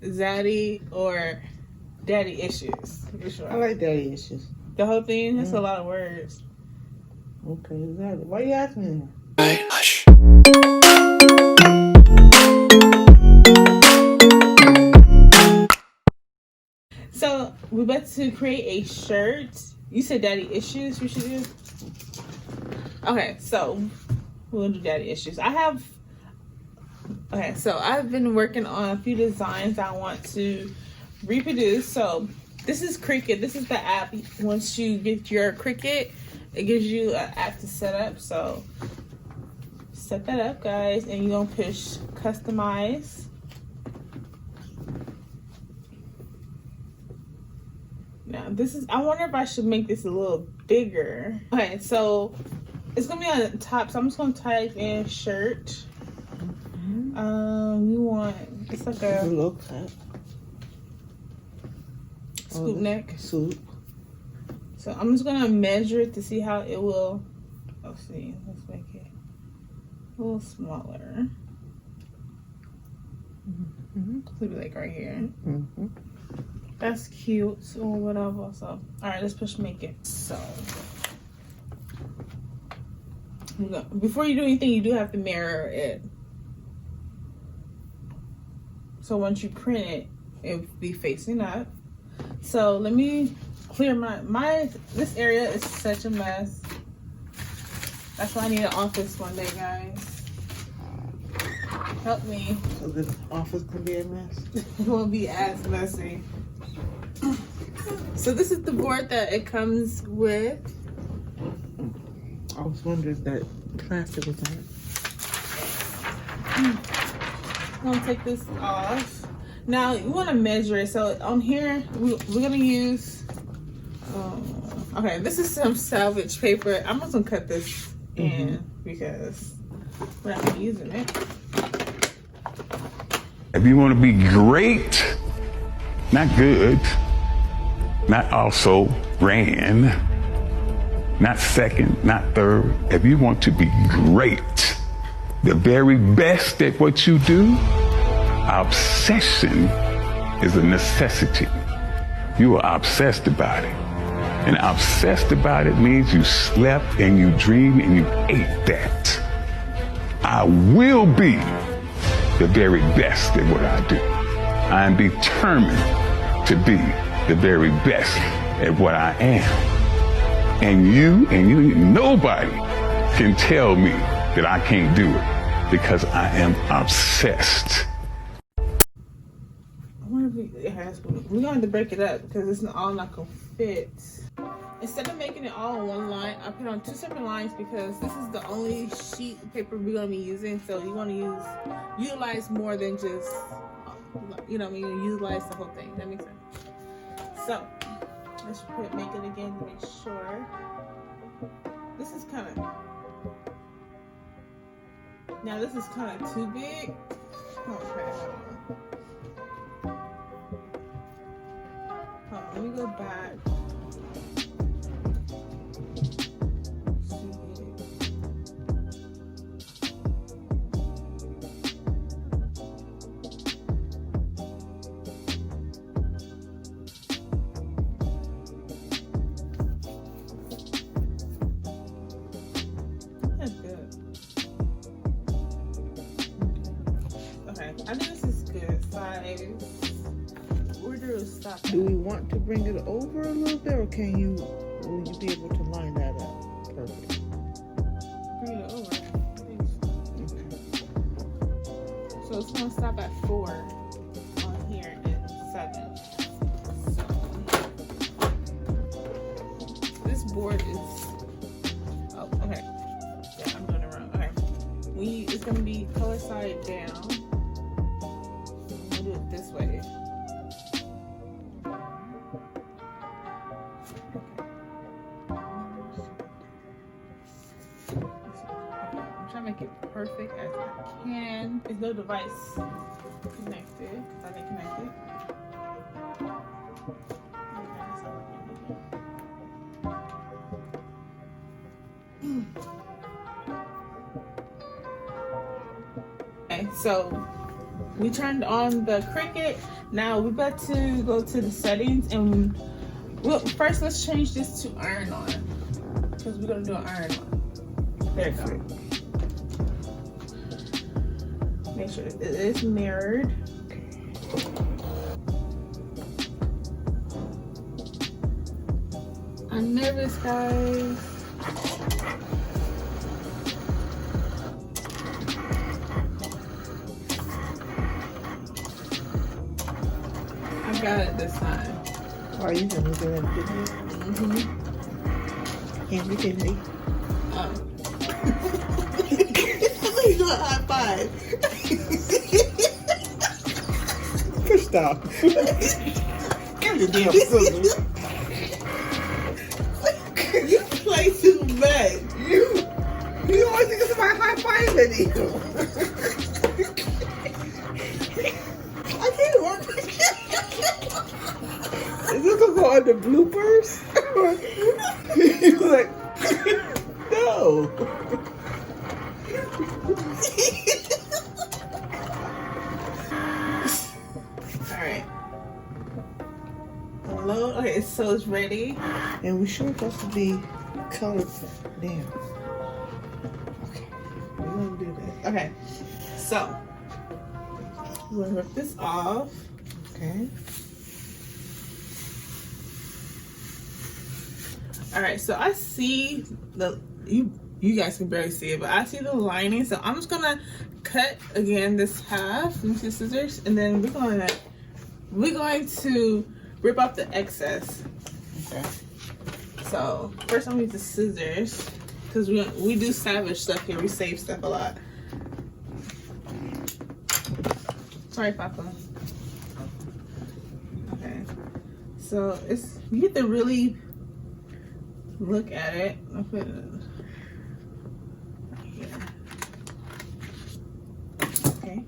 zaddy or daddy issues? Which one? I like daddy issues. The whole thing? That's a lot of words. Okay, zaddy. Why you asking me? Hush. So we're about to create a shirt. You said daddy issues we should do? Okay, so we'll do daddy issues. I've been working on a few designs I want to reproduce. So this is CRICUT. This is the app. Once you get your CRICUT, it gives you an app to set up. So set that up, guys, and you're gonna push customize. Now this is, I wonder if I should make this a little bigger. Okay, so it's gonna be on the top, so I'm just gonna type in shirt. We want, it's like a low cut. scoop neck. Swoop. So I'm just gonna measure it to see how it will. Let's see, let's make it a little smaller. It'll be like right here. That's cute or whatever. So all right, let's push make it. So before you do anything, you do have to mirror it. So once you print it, it'll be facing up. So let me clear this area is such a mess. That's why I need an office one day, guys. Help me. So the office can be a mess? It won't be as messy. So this is the board that it comes with. I was wondering if that plastic was on it. I'm gonna take this off. Now you want to measure it. So on here, we're gonna use. Okay, this is some salvage paper. I'm just gonna cut this in because we're not gonna be using it. If you want to be great, not good, not also grand, not second, not third. If you want to be great, the very best at what you do, obsession is a necessity. You are obsessed about it. And obsessed about it means you slept and you dreamed and you ate that. I will be the very best at what I do. I am determined to be the very best at what I am. And nobody can tell me that I can't do it because I am obsessed. I wonder if it has, we're going to break it up because it's all not going to fit. Instead of making it all in one line, I put on 2 separate lines because this is the only sheet of paper we're going to be using. So you want to utilize more than just, you know what I mean, utilize the whole thing. That makes sense. So let's make it again to make sure. This is kind of too big. Okay, hold on, let me go back. I think this is good size. Where do we stop? Do we want to bring it over a little bit, or will you be able to line that up perfect? Bring it over. Okay. So it's gonna stop at 4 on here and 7. So this board is. Oh, okay. Yeah, I'm doing it wrong. Okay. It's gonna be color side down. Do it this way. I'm trying to make it perfect as I can. There's no device connected. I didn't connect it. Okay, so we turned on the Cricut. Now we're about to go to the settings, and first let's change this to iron on, because we're gonna do an iron on. There you go. Make sure it is mirrored. I'm nervous, guys. I got it this time. Are you gonna do that video? Can't be kidding me. You do a high five. First off, give me the damn scissors. You play too much. You always think it's about high five video. I can't work with you. Is this gonna go under bloopers? You're like, no. Alright. Hello? Okay, so it's ready. And we sure supposed to be colored down. Okay, we're gonna do that. Okay, so we're gonna rip this off. Okay. Alright, so I see you guys can barely see it, but I see the lining. So I'm just gonna cut again this half with the scissors, and then we're going to rip off the excess. Okay. So first I'm gonna use the scissors, because we do savage stuff here. We save stuff a lot. Sorry, Papa. Okay. So you get to really look at it. I'll put it right here. Okay.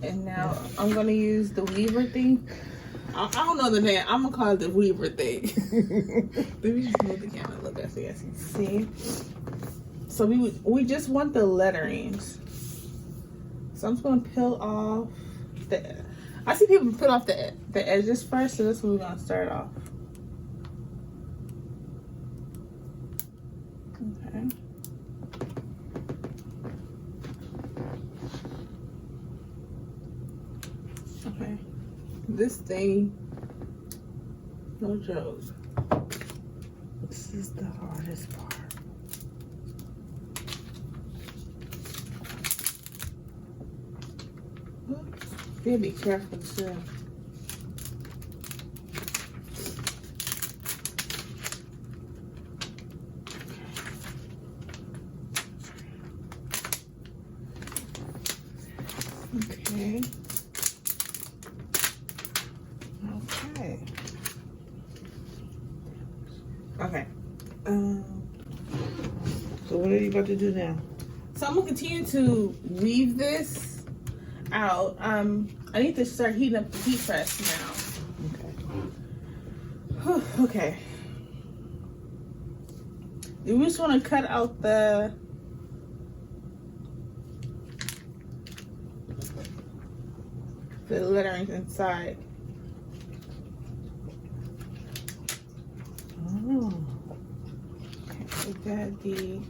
And now I'm gonna use the weaver thing. I don't know the name. I'm gonna call it the weaver thing. Let me just move the camera a little bit so you guys can see. So we just want the letterings. So I'm just gonna peel off I see people peel off the edges first, so that's what we're gonna start off. Okay. Okay. This thing, no joke. This is the hardest part. You gotta be careful too. Okay. Okay. Okay. So what are you about to do now? So I'm gonna continue to weave this out. I need to start heating up the heat press now. Okay. Okay. We just want to cut out the lettering inside. Oh. Okay, so Daddy.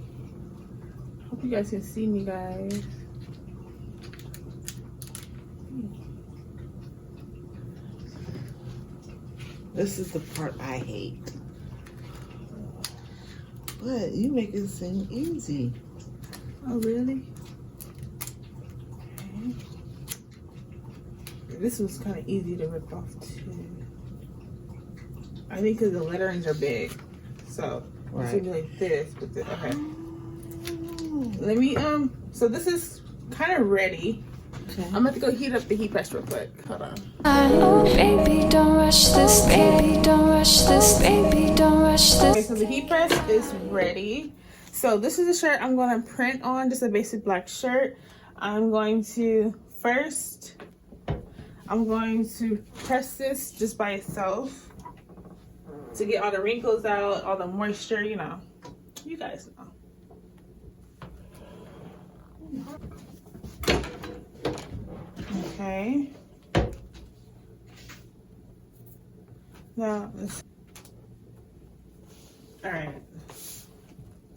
Hope you guys can see me, guys. This is the part I hate. But you make it seem easy. Oh, really? Okay. This was kind of easy to rip off too. I think because the letterings are big, so Right. it's gonna be like this. But okay. Let me So this is kind of ready. Okay. I'm about to go heat up the heat press real quick. Hold on. Oh, baby, don't rush this, baby, don't rush this, baby, don't rush this. Okay, so the heat press is ready. So this is the shirt I'm going to print on, just a basic black shirt. I'm going to press this just by itself. to get all the wrinkles out, all the moisture, you know. You guys know. Okay. Now, all right.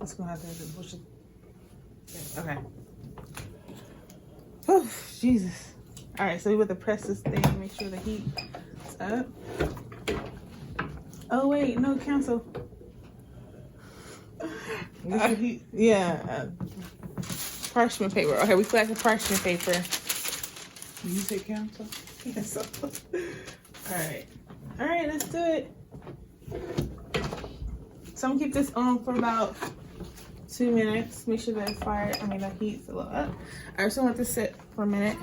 Let's go have to push it. Okay. Oh, Jesus. All right, so we want to press this thing, make sure the heat is up. Oh, wait, no, cancel. Yeah. Parchment paper. Okay, we collect the parchment paper. You say cancel? Cancel. All right, let's do it. So I'm gonna keep this on for about 2 minutes. Make sure the the heat's a little up. I just want this sit for a minute.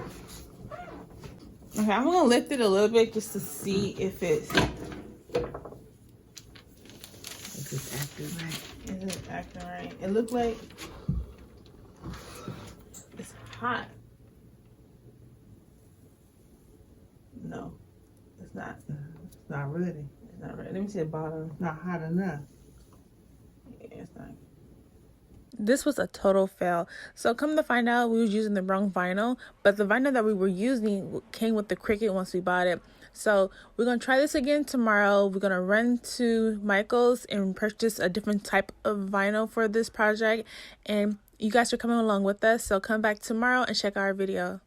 Okay, I'm gonna lift it a little bit just to see if it's acting right. Is it acting right? It looked like it's hot. No, it's not. It's not ready. It's not ready. Let me see the bottom. Not hot enough. Yeah, it's not. This was a total fail. So come to find out, we was using the wrong vinyl, but the vinyl that we were using came with the CRICUT once we bought it. So we're going to try this again tomorrow. We're going to run to Michael's and purchase a different type of vinyl for this project. And you guys are coming along with us. So come back tomorrow and check our video.